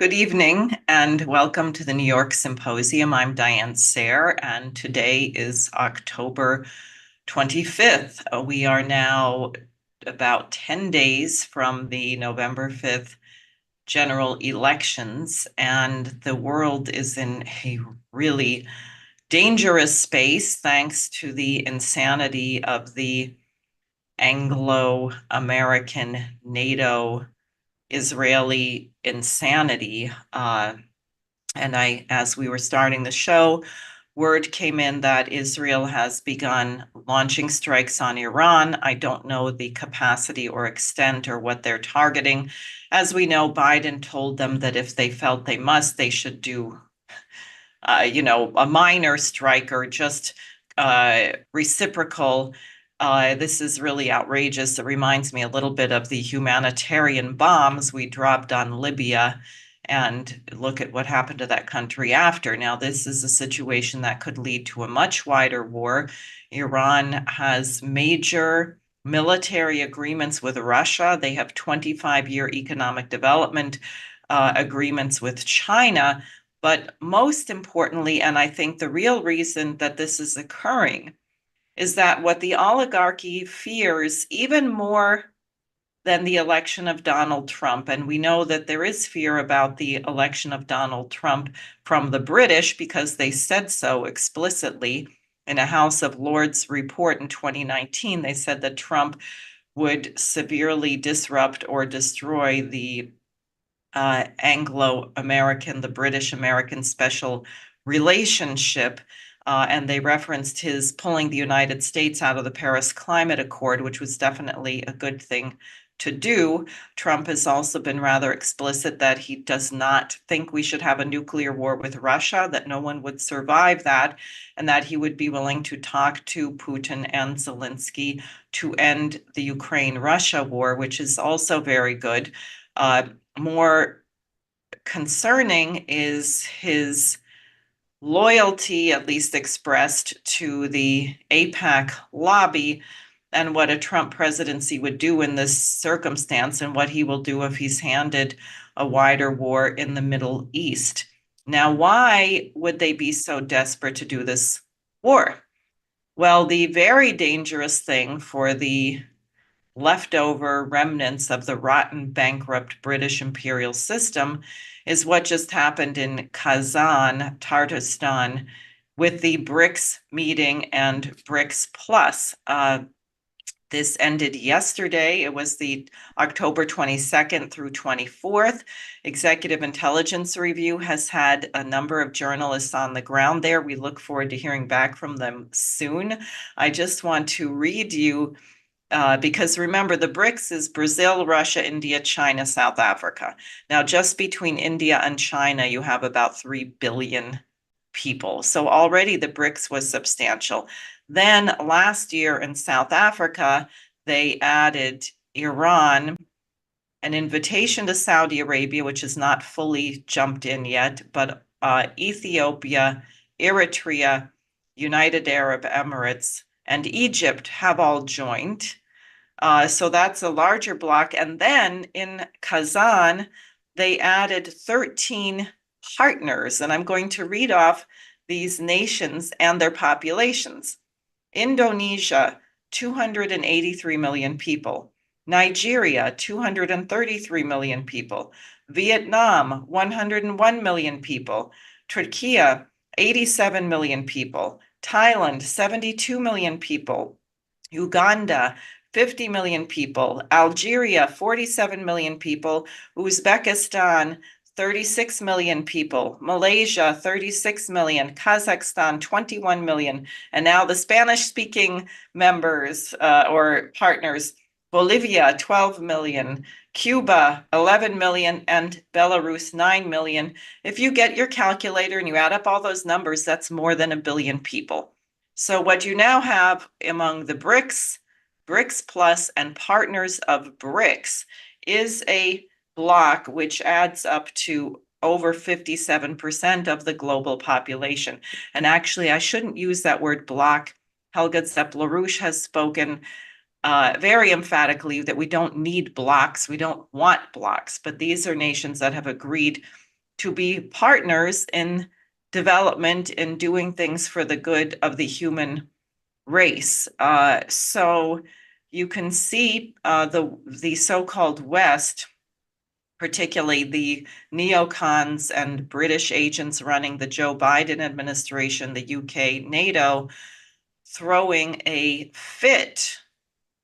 Good evening and welcome to the New York Symposium. I'm Diane Sayre, and today is October 25th. We are now about 10 days from the November 5th general elections, and the world is in a really dangerous space thanks to the insanity of the Anglo-American NATO Israeli insanity. As we were starting the show, word came in that Israel has begun launching strikes on Iran. I don't know the capacity or extent or what they're targeting. As we know, Biden told them that if they felt they must, they should do, a minor strike or just reciprocal. This is really outrageous. It reminds me a little bit of the humanitarian bombs we dropped on Libya, and look at what happened to that country after. Now, this is a situation that could lead to a much wider war. Iran has major military agreements with Russia. They have 25-year economic development agreements with China. But most importantly, and I think the real reason that this is occurring, is that what the oligarchy fears even more than the election of Donald Trump, and we know that there is fear about the election of Donald Trump from the British because they said so explicitly in a House of Lords report in 2019. They said that Trump would severely disrupt or destroy the Anglo-American, the British-American special relationship. And they referenced his pulling the United States out of the Paris Climate Accord, which was definitely a good thing to do. Trump has also been rather explicit that he does not think we should have a nuclear war with Russia, that no one would survive that, and that he would be willing to talk to Putin and Zelensky to end the Ukraine-Russia war, which is also very good. More concerning is his loyalty, at least expressed, to the AIPAC lobby and what a Trump presidency would do in this circumstance and what he will do if he's handed a wider war in the Middle East. Now, why would they be so desperate to do this war? Well, the very dangerous thing for the leftover remnants of the rotten, bankrupt British imperial system is what just happened in Kazan, Tartarstan, with the BRICS meeting and BRICS Plus. This ended yesterday. It was the October 22nd through 24th. Executive Intelligence Review has had a number of journalists on the ground there. We look forward to hearing back from them soon. I just want to read you because remember, the BRICS is Brazil, Russia, India, China, South Africa. Now, just between India and China, you have about 3 billion people. So already the BRICS was substantial. Then last year in South Africa, they added Iran, an invitation to Saudi Arabia, which is not fully jumped in yet, but Ethiopia, Eritrea, United Arab Emirates, and Egypt have all joined. So that's a larger block. And then in Kazan, they added 13 partners. And I'm going to read off these nations and their populations. Indonesia, 283 million people. Nigeria, 233 million people. Vietnam, 101 million people. Turkey, 87 million people. Thailand, 72 million people. Uganda, 50 million people, Algeria, 47 million people, Uzbekistan, 36 million people, Malaysia, 36 million, Kazakhstan, 21 million, and now the Spanish-speaking members or partners, Bolivia, 12 million, Cuba, 11 million, and Belarus, 9 million. If you get your calculator and you add up all those numbers, that's more than 1 billion people. So what you now have among the BRICS, BRICS Plus, and partners of BRICS is a bloc which adds up to over 57% of the global population. And actually, I shouldn't use that word bloc. Helga Zepp-LaRouche has spoken very emphatically that we don't need blocs. We don't want blocs, but these are nations that have agreed to be partners in development and doing things for the good of the human race. So you can see the so-called West, particularly the neocons and British agents running the Joe Biden administration, the UK, NATO, throwing a fit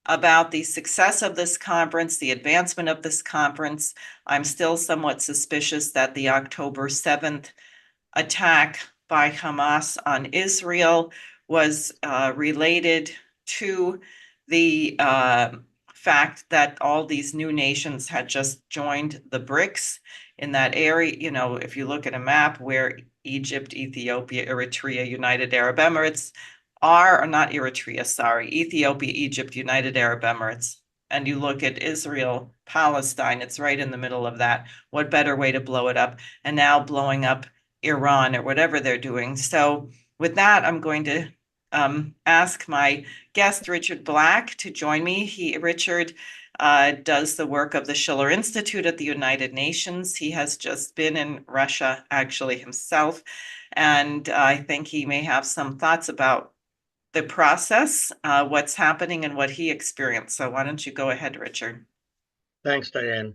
about the success of this conference, the advancement of this conference. I'm still somewhat suspicious that the October 7th attack by Hamas on Israel was related to the fact that all these new nations had just joined the BRICS in that area. You know, if you look at a map where Egypt, Ethiopia, Eritrea, United Arab Emirates are, or not Eritrea, sorry, Ethiopia, Egypt, United Arab Emirates, and you look at Israel, Palestine, it's right in the middle of that. What better way to blow it up? And now blowing up Iran or whatever they're doing. So with that, I'm going to ask my guest, Richard Black, to join me. Richard does the work of the Schiller Institute at the United Nations. He has just been in Russia, actually, himself, and I think he may have some thoughts about the process, what's happening, and what he experienced. So why don't you go ahead, Richard? Thanks, Diane.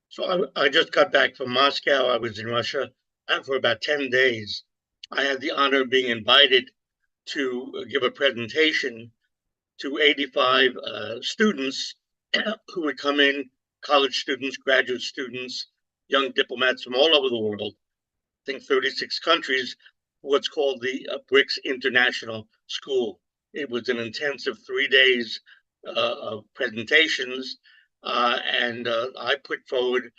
So I just got back from Moscow. I was in Russia for about 10 days. I had the honor of being invited to give a presentation to 85 students who would come in, college students, graduate students, young diplomats from all over the world, I think 36 countries, what's called the BRICS International School. It was an intensive 3 days of presentations, and I put forward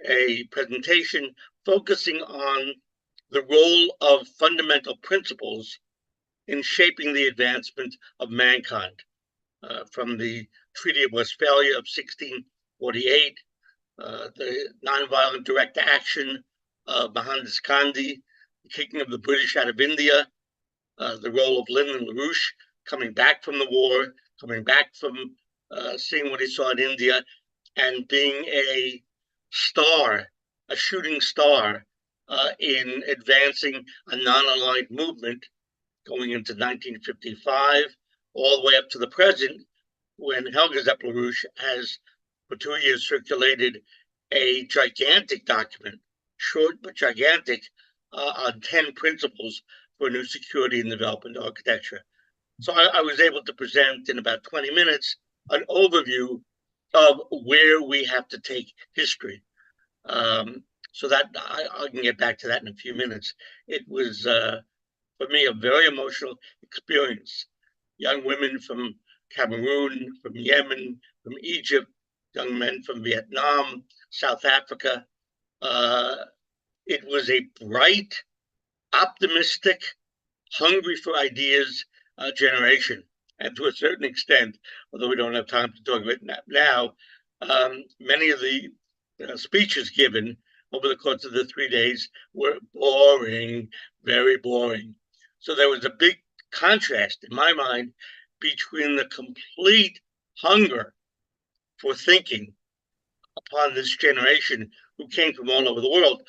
a presentation focusing on the role of fundamental principles in shaping the advancement of mankind, from the Treaty of Westphalia of 1648, the nonviolent direct action of Mohandas Gandhi, the kicking of the British out of India, the role of Lyndon LaRouche coming back from the war, coming back from seeing what he saw in India, and being a star, a shooting star in advancing a non-aligned movement going into 1955, all the way up to the present, when Helga Zepp-LaRouche has for 2 years circulated a gigantic document, short but gigantic, on 10 principles for new security and development architecture. So I was able to present in about 20 minutes an overview of where we have to take history. So that I can get back to that in a few minutes. It was, for me, a very emotional experience. Young women from Cameroon, from Yemen, from Egypt, young men from Vietnam, South Africa. It was a bright, optimistic, hungry for ideas generation. And to a certain extent, although we don't have time to talk about it now, many of the speeches given over the course of the 3 days were boring, very boring. So there was a big contrast in my mind between the complete hunger for thinking upon this generation who came from all over the world.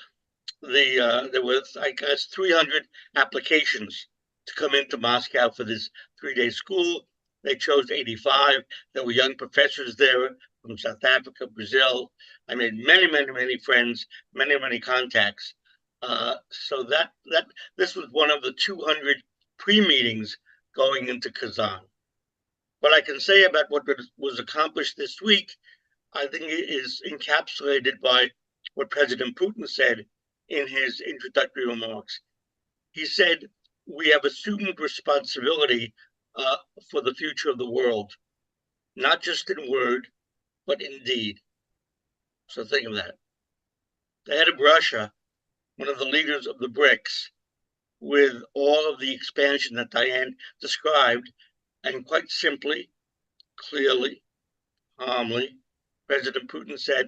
There was, I guess, 300 applications to come into Moscow for this 3-day school. They chose 85. There were young professors there from South Africa, Brazil. I made many, many, many friends, many, many contacts. So this was one of the 200 pre-meetings going into Kazan. What I can say about what was accomplished this week, I think it is encapsulated by what President Putin said in his introductory remarks. He said, we have assumed responsibility for the future of the world, not just in word, but in deed. So think of that. The head of Russia, one of the leaders of the BRICS, with all of the expansion that Diane described, and quite simply, clearly, calmly, President Putin said,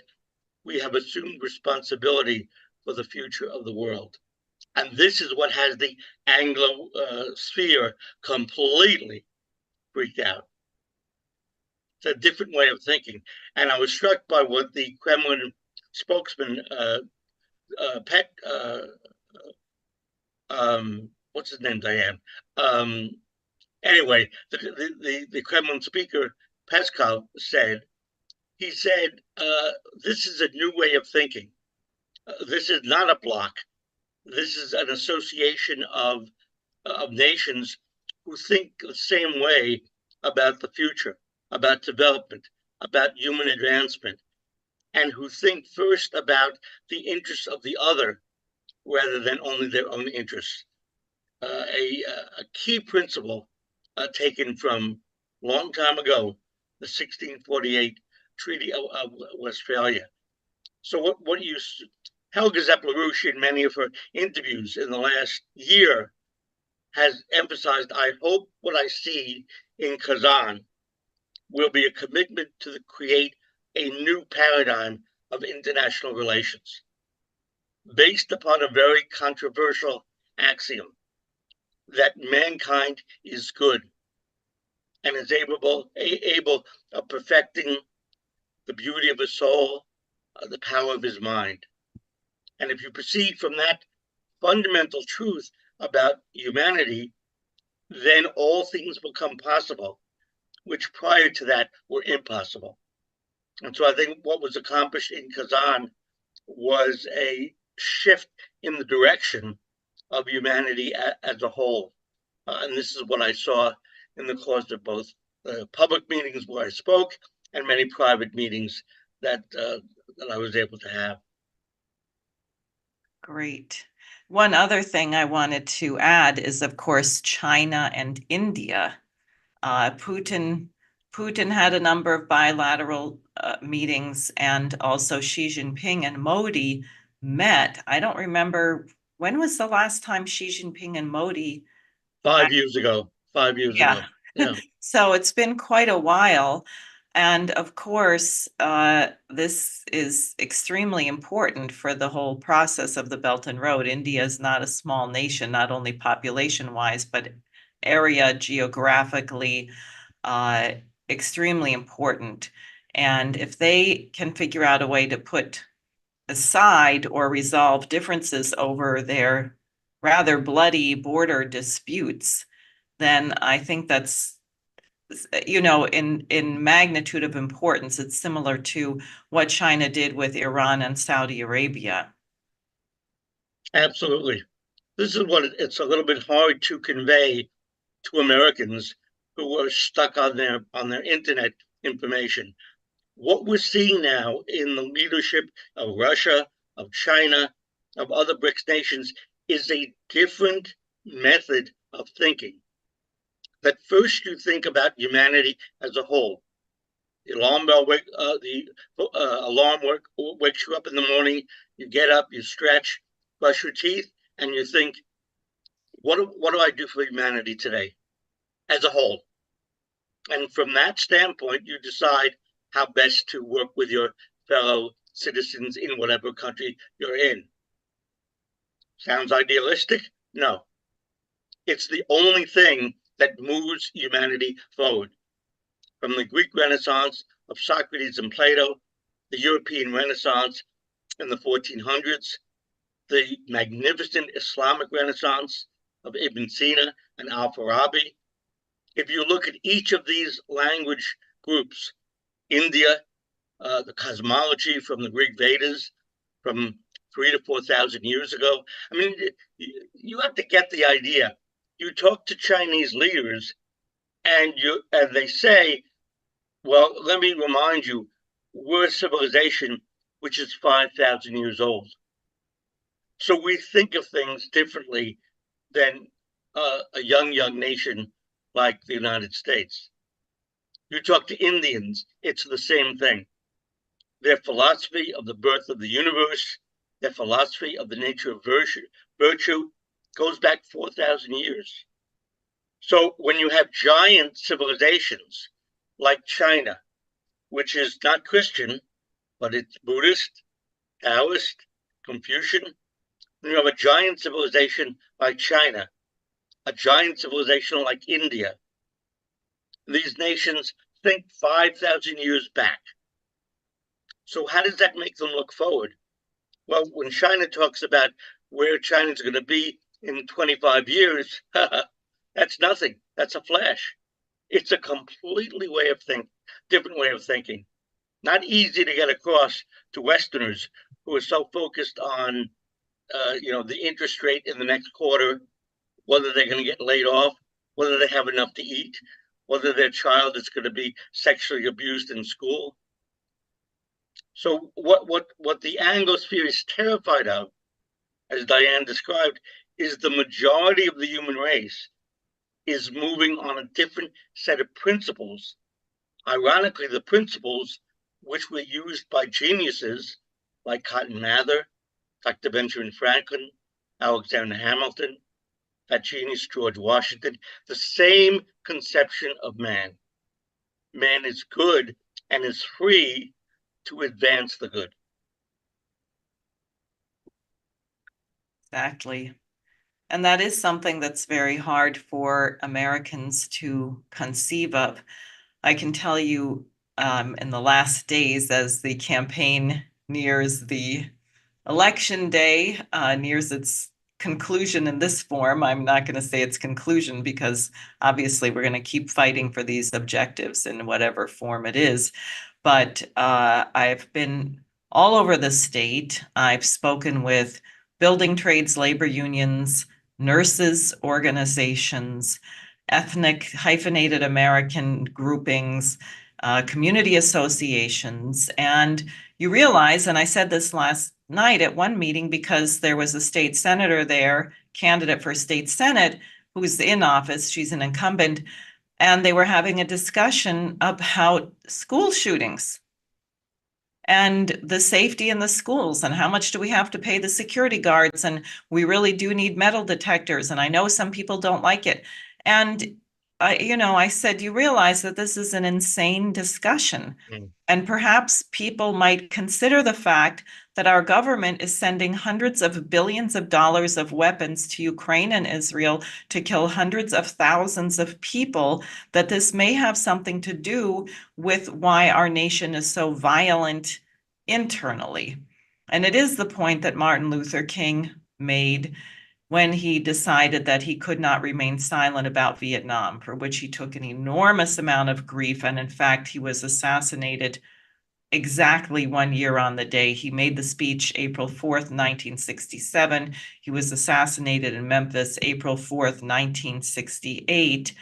we have assumed responsibility for the future of the world. And this is what has the Anglo sphere completely freaked out. It's a different way of thinking. And I was struck by what the Kremlin spokesman Pet, what's his name, Diane? Um, anyway, the Kremlin speaker, Peskov, he said, this is a new way of thinking. This is not a bloc. This is an association of nations who think the same way about the future, about development, about human advancement, and who think first about the interests of the other rather than only their own interests. A key principle taken from a long time ago, the 1648 Treaty of Westphalia. So what you Helga Zepp-LaRouche in many of her interviews in the last year has emphasized, I hope what I see in Kazan will be a commitment to create a new paradigm of international relations based upon a very controversial axiom that mankind is good and is able of perfecting the beauty of his soul, the power of his mind. And if you proceed from that fundamental truth about humanity, then all things become possible, which prior to that were impossible. And so I think what was accomplished in Kazan was a shift in the direction of humanity as a whole. And this is what I saw in the course of both public meetings where I spoke and many private meetings that I was able to have. Great. One other thing I wanted to add is, of course, China and India. Putin had a number of bilateral meetings, and also Xi Jinping and Modi met. I don't remember, when was the last time Xi Jinping and Modi? 5 years ago. 5 years Yeah. ago. Yeah. So it's been quite a while. And of course, this is extremely important for the whole process of the Belt and Road. India is not a small nation, not only population-wise, but area geographically, extremely important. And if they can figure out a way to put aside or resolve differences over their rather bloody border disputes, then I think that's, in magnitude of importance, it's similar to what China did with Iran and Saudi Arabia. Absolutely. This is what it's a little bit hard to convey to Americans who are stuck on their internet information. What we're seeing now in the leadership of Russia, of China, of other BRICS nations is a different method of thinking. That first you think about humanity as a whole. The alarm bell wakes you up in the morning. You get up, you stretch, brush your teeth, and you think, what do I do for humanity today as a whole? And from that standpoint, you decide how best to work with your fellow citizens in whatever country you're in. Sounds idealistic? No. It's the only thing that moves humanity forward. From the Greek Renaissance of Socrates and Plato, the European Renaissance in the 1400s, the magnificent Islamic Renaissance of Ibn Sina and Al-Farabi. If you look at each of these language groups, India, the cosmology from the Greek Vedas from 3,000 to 4,000 years ago. I mean, you have to get the idea. You talk to Chinese leaders, and they say, "Well, let me remind you, we're a civilization which is 5,000 years old." So we think of things differently than a young nation like the United States. You talk to Indians, it's the same thing. Their philosophy of the birth of the universe, their philosophy of the nature of virtue goes back 4,000 years. So when you have giant civilizations like China, which is not Christian, but it's Buddhist, Taoist, Confucian, when you have a giant civilization like China, a giant civilization like India, these nations think 5,000 years back. So how does that make them look forward? Well, when China talks about where China's going to be in 25 years, that's nothing. That's a flash. It's a completely different way of thinking. Not easy to get across to Westerners who are so focused on, the interest rate in the next quarter, whether they're going to get laid off, whether they have enough to eat, whether their child is going to be sexually abused in school. So what the Anglosphere is terrified of, as Diane described, is the majority of the human race is moving on a different set of principles. Ironically, the principles which were used by geniuses like Cotton Mather, Dr. Benjamin Franklin, Alexander Hamilton, that genius George Washington, the same conception of man. Man is good and is free to advance the good. Exactly. And that is something that's very hard for Americans to conceive of. I can tell you, in the last days, as the campaign nears the election day, nears its conclusion in this form, I'm not going to say its conclusion because obviously we're going to keep fighting for these objectives in whatever form it is. But I've been all over the state. I've spoken with building trades, labor unions, nurses organizations, ethnic hyphenated American groupings, community associations. And you realize, and I said this last night at one meeting because there was a state senator there, candidate for state senate, who's in office, she's an incumbent, and they were having a discussion about school shootings and the safety in the schools and how much do we have to pay the security guards, and we really do need metal detectors, and I know some people don't like it. And I said, you realize that this is an insane discussion. Mm. And perhaps people might consider the fact that our government is sending hundreds of billions of dollars of weapons to Ukraine and Israel to kill hundreds of thousands of people, that this may have something to do with why our nation is so violent internally. And it is the point that Martin Luther King made when he decided that he could not remain silent about Vietnam, for which he took an enormous amount of grief. And in fact, he was assassinated exactly 1 year on the day. He made the speech April 4th, 1967. He was assassinated in Memphis, April 4th, 1968.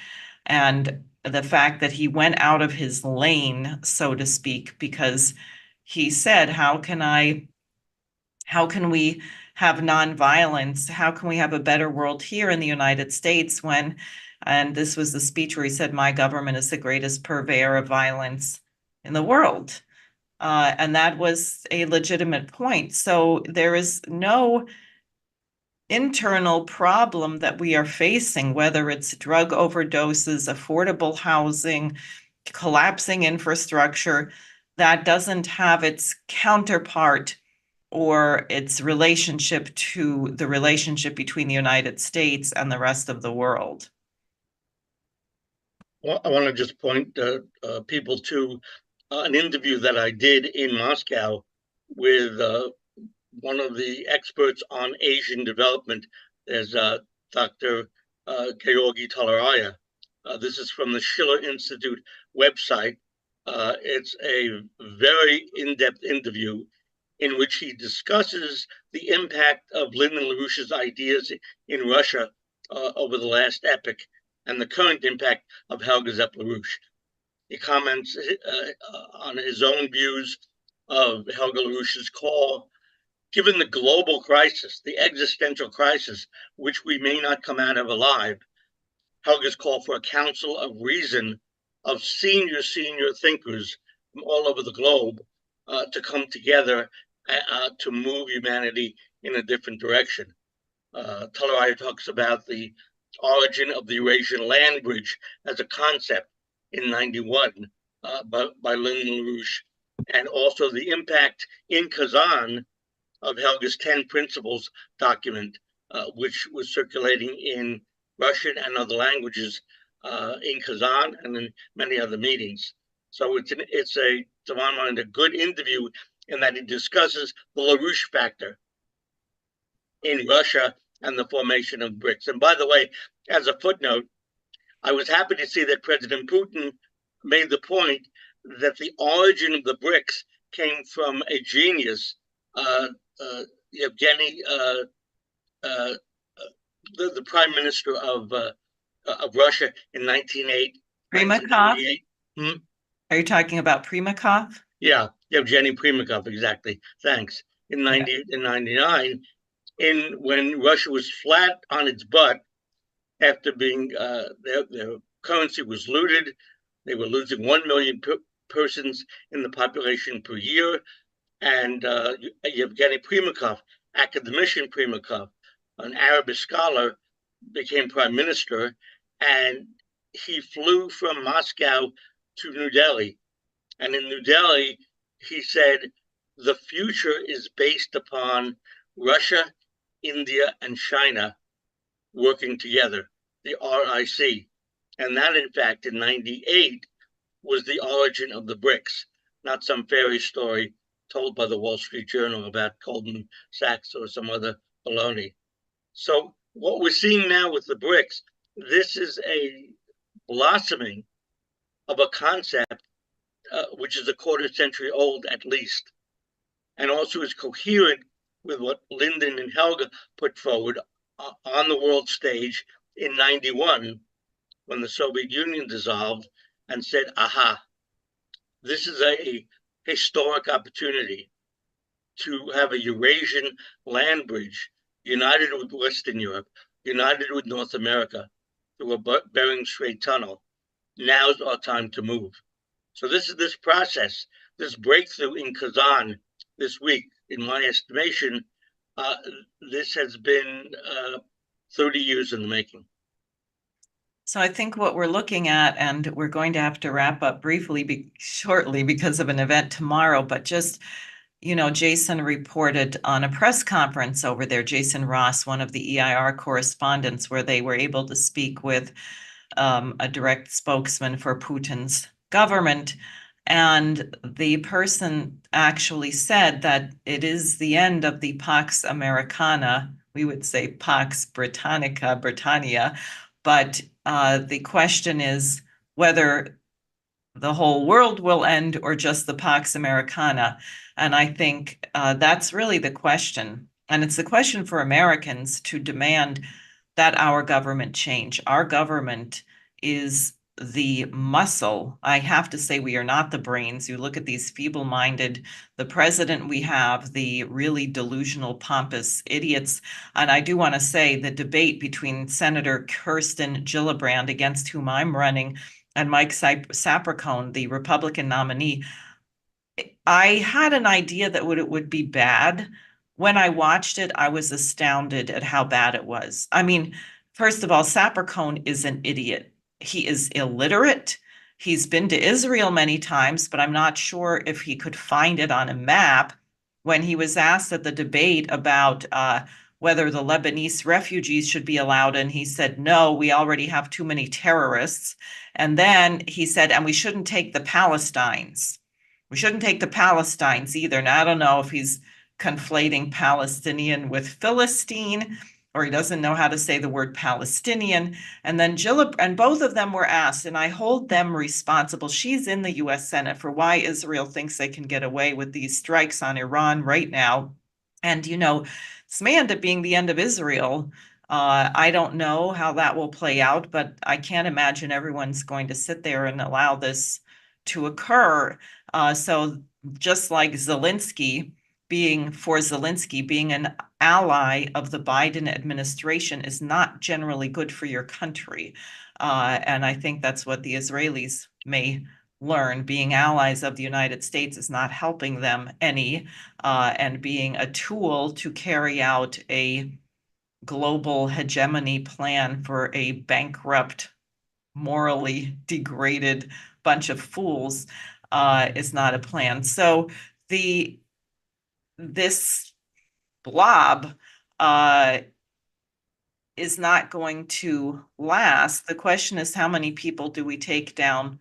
And the fact that he went out of his lane, so to speak, because he said, how can we have nonviolence? How can we have a better world here in the United States when, and this was the speech where he said, my government is the greatest purveyor of violence in the world. And that was a legitimate point. So there is no internal problem that we are facing, whether it's drug overdoses, affordable housing, collapsing infrastructure, that doesn't have its counterpart or its relationship to the relationship between the United States and the rest of the world. Well, I want to just point people to an interview that I did in Moscow with one of the experts on Asian development. There's Dr. Georgi Talaraya. This is from the Schiller Institute website. It's a very in-depth interview in which he discusses the impact of Lyndon LaRouche's ideas in Russia over the last epoch and the current impact of Helga Zepp LaRouche. He comments on his own views of Helga LaRouche's call. Given the global crisis, the existential crisis, which we may not come out of alive, Helga's call for a council of reason of senior thinkers from all over the globe to come together to move humanity in a different direction. Talaraya talks about the origin of the Eurasian land bridge as a concept in 91 by Lyndon LaRouche, and also the impact in Kazan of Helga's 10 Principles document, which was circulating in Russian and other languages in Kazan and in many other meetings. So it's to my mind, a good interview in that it discusses the LaRouche factor in Russia and the formation of BRICS. And by the way, as a footnote, I was happy to see that President Putin made the point that the origin of the BRICS came from a genius, Yevgeny, the prime minister of Russia in Primakov? 1998. Hmm? Are you talking about Primakov? Yeah, Yevgeny Primakov, exactly. Thanks. In Yeah. 98 and 99, when Russia was flat on its butt after being their currency was looted. They were losing 1 million persons in the population per year. And Yevgeny Primakov, academician Primakov, an Arabic scholar, became prime minister. And he flew from Moscow to New Delhi. And in New Delhi, he said, the future is based upon Russia, India, and China working together, the RIC. And that, in fact, in 98 was the origin of the BRICS, not some fairy story told by the Wall Street Journal about Goldman Sachs or some other baloney. So, what we're seeing now with the BRICS, this is a blossoming of a concept which is a quarter century old at least, and also is coherent with what Lyndon and Helga put forward on the world stage in 91 when the Soviet Union dissolved and said, aha, this is a historic opportunity to have a Eurasian land bridge united with Western Europe, united with North America through a Bering Strait tunnel. Now's our time to move. So this process, this breakthrough in Kazan this week, in my estimation, uh, this has been 30 years in the making. So I think what we're looking at, and we're going to have to wrap up briefly shortly because of an event tomorrow, but just, Jason reported on a press conference over there, Jason Ross, one of the EIR correspondents, where they were able to speak with a direct spokesman for Putin's government. And the person actually said that it is the end of the Pax Americana. We would say Pax Britannica, Britannia. But the question is whether the whole world will end or just the Pax Americana. And I think that's really the question. And it's the question for Americans to demand that our government change. Our government is the muscle. I have to say, we are not the brains. You look at these feeble-minded, the president we have, the really delusional, pompous idiots. And I do want to say the debate between Senator Kirsten Gillibrand, against whom I'm running, and Mike Sapercone, the Republican nominee, I had an idea that it would be bad. When I watched it, I was astounded at how bad it was. I mean, first of all, Sapercone is an idiot. He is illiterate. He's been to Israel many times, but I'm not sure if he could find it on a map. When he was asked at the debate about whether the Lebanese refugees should be allowed, and he said, no, we already have too many terrorists. And then he said, and we shouldn't take the Palestinians. We shouldn't take the Palestinians either. Now, I don't know if he's conflating Palestinian with Philistine, or he doesn't know how to say the word Palestinian. And then and both of them were asked, and I hold them responsible. She's in the US Senate for why Israel thinks they can get away with these strikes on Iran right now. And, this may end up being the end of Israel. I don't know how that will play out, but I can't imagine everyone's going to sit there and allow this to occur. So just like Zelensky being an ally of the Biden administration is not generally good for your country. And I think that's what the Israelis may learn. Being allies of the United States is not helping them any, and being a tool to carry out a global hegemony plan for a bankrupt, morally degraded bunch of fools is not a plan. So this blob is not going to last. The question is, how many people do we take down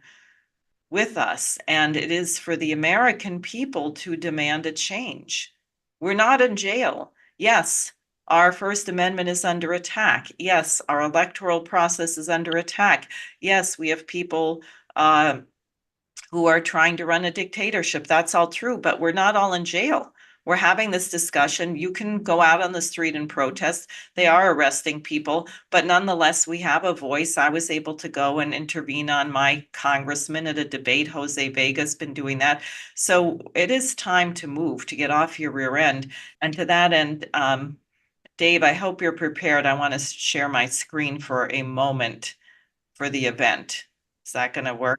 with us, and it is for the American people to demand a change. We're not in jail. Yes, our First Amendment is under attack. Yes, our electoral process is under attack. Yes, we have people who are trying to run a dictatorship. That's all true, but we're not all in jail. We're having this discussion. You can go out on the street and protest. They are arresting people, but nonetheless, we have a voice. I was able to go and intervene on my congressman at a debate. Jose Vega's been doing that. So it is time to move, to get off your rear end. And to that end, Dave, I hope you're prepared. I want to share my screen for a moment for the event. Is that going to work?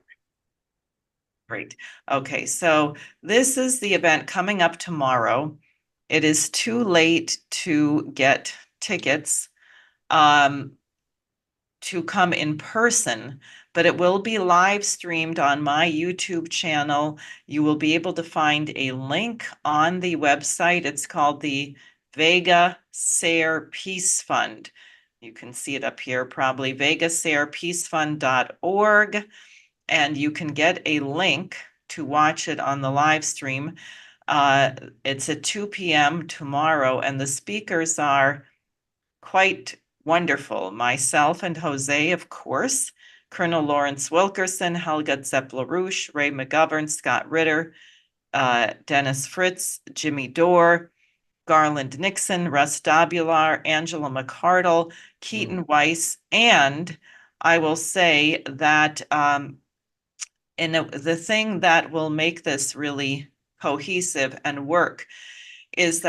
Great. Okay, so this is the event coming up tomorrow. It is too late to get tickets to come in person, but it will be live streamed on my YouTube channel. You will be able to find a link on the website. It's called the Vega Sayre Peace Fund. You can see it up here, probably vegasayrepeacefund.org, and you can get a link to watch it on the live stream. It's at 2 p.m. tomorrow, and the speakers are quite wonderful. Myself and Jose, of course, Colonel Lawrence Wilkerson, Helga Zepp-LaRouche, Ray McGovern, Scott Ritter, Dennis Fritz, Jimmy Dore, Garland Nixon, Russ Dobular, Angela McCardle, Keaton Weiss, and I will say that and the thing that will make this really cohesive and work is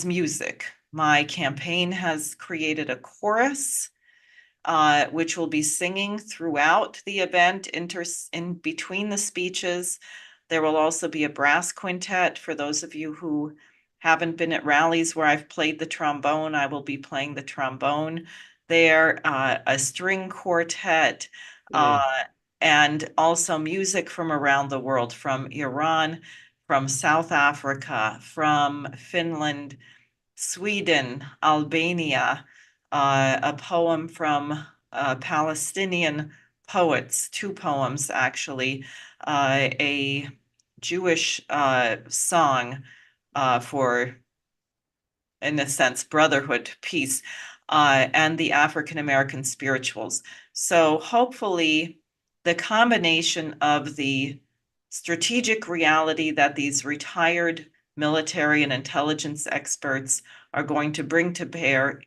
music. My campaign has created a chorus, which will be singing throughout the event, in between the speeches. There will also be a brass quintet. For those of you who haven't been at rallies where I've played the trombone, I will be playing the trombone there, a string quartet, and also music from around the world, from Iran, from South Africa, from Finland, Sweden, Albania, a poem from Palestinian poets, two poems actually, a Jewish song for, in a sense, brotherhood, peace, and the African American spirituals. So hopefully, the combination of the strategic reality that these retired military and intelligence experts are going to bring to bear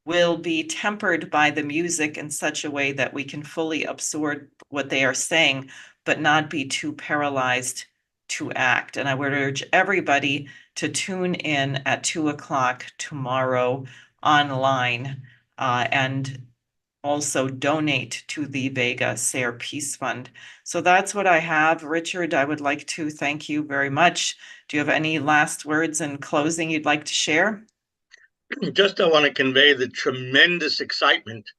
will be tempered by the music in such a way that we can fully absorb what they are saying, but not be too paralyzed to act. And I would urge everybody to tune in at 2 o'clock tomorrow online, and also donate to the Vega Sayre Peace Fund. So that's what I have. Richard, I would like to thank you very much. Do you have any last words in closing you'd like to share? Just I want to convey the tremendous excitement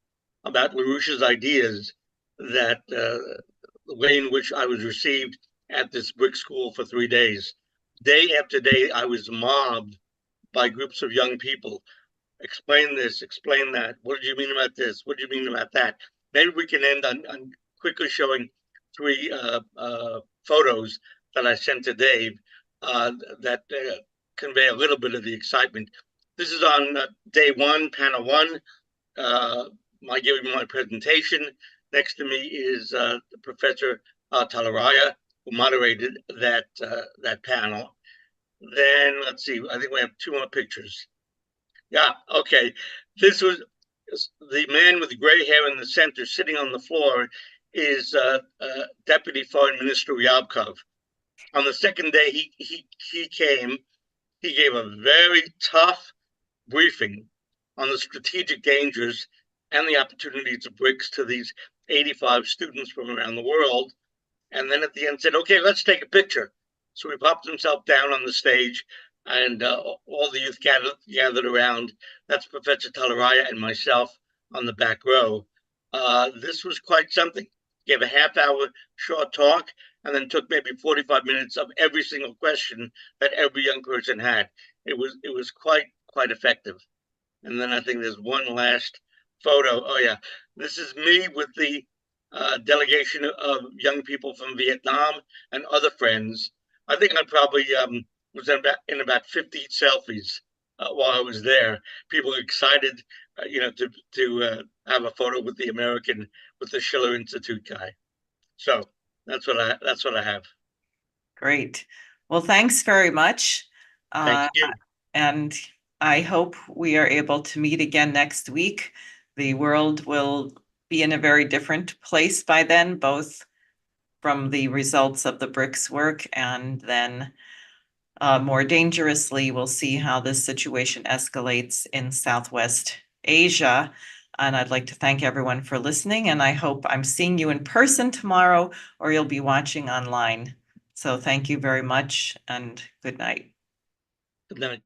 about LaRouche's ideas, that the way in which I was received at this brick school for 3 days. Day after day, I was mobbed by groups of young people. Explain this, explain that. What did you mean about this? What do you mean about that? Maybe we can end on quickly showing three photos that I sent to Dave that convey a little bit of the excitement. This is on day one, panel one. I gave my presentation. Next to me is Professor Talaraya, who moderated that panel. Then let's see. I think we have two more pictures. Yeah, okay. This was the man with the gray hair in the center sitting on the floor is Deputy Foreign Minister Ryabkov. On the second day he came, he gave a very tough briefing on the strategic dangers and the opportunities of BRICS to these 85 students from around the world. And then at the end said, okay, let's take a picture. So he popped himself down on the stage, and all the youth gathered around. That's Professor Talaraya and myself on the back row. This was quite something. Gave a half-hour short talk, and then took maybe 45 minutes of every single question that every young person had. It was quite effective. And then I think there's one last photo. Oh yeah, this is me with the delegation of young people from Vietnam and other friends. I think I probably was in about 50 selfies while I was there. People were excited, to have a photo with the American, with the Schiller Institute guy. So that's what I have. Great. Well, thanks very much. Thank Uh, you. and I hope we are able to meet again next week. The world will be in a very different place by then, both from the results of the BRICS work and then more dangerously, we'll see how this situation escalates in Southwest Asia. And I'd like to thank everyone for listening. And I hope I'm seeing you in person tomorrow, or you'll be watching online. So thank you very much and good night. Good night.